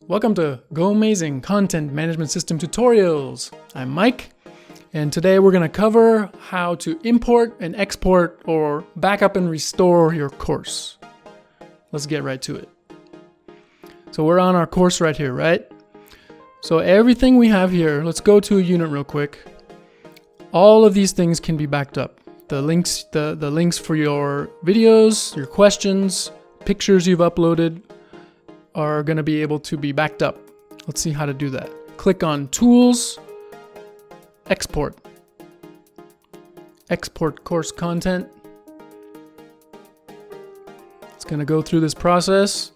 Welcome to GoAmazing Content Management System Tutorials. I'm Mike, and today we're going to cover how to import and export or backup and restore your course. Let's get right to it. So we're on our course right here, right? So everything we have here, let's go to a unit real quick. All of these things can be backed up. The links for your videos, your questions, pictures you've uploaded are going to be able to be backed up. Let's see how to do that. Click on Tools, Export. Export course content. It's going to go through this process,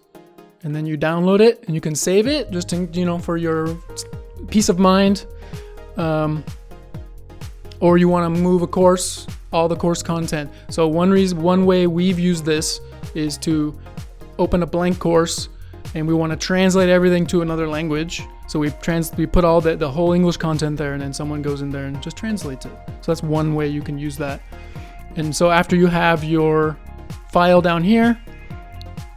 and then you download it and you can save it just to, for your peace of mind. Or you want to move a course, all the course content. So one way we've used this is to open a blank course, and we want to translate everything to another language. So we put all the whole English content there, and then someone goes in there and just translates it. So that's one way you can use that. And so after you have your file down here,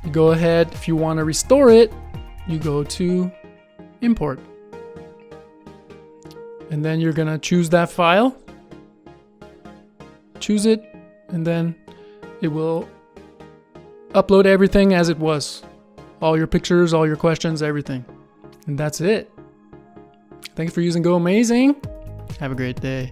you go ahead, if you want to restore it, you go to Import. And then you're going to choose that file. Choose it, and then it will upload everything as it was. All your pictures, all your questions, everything. And that's it. Thanks for using GoAmazing. Have a great day.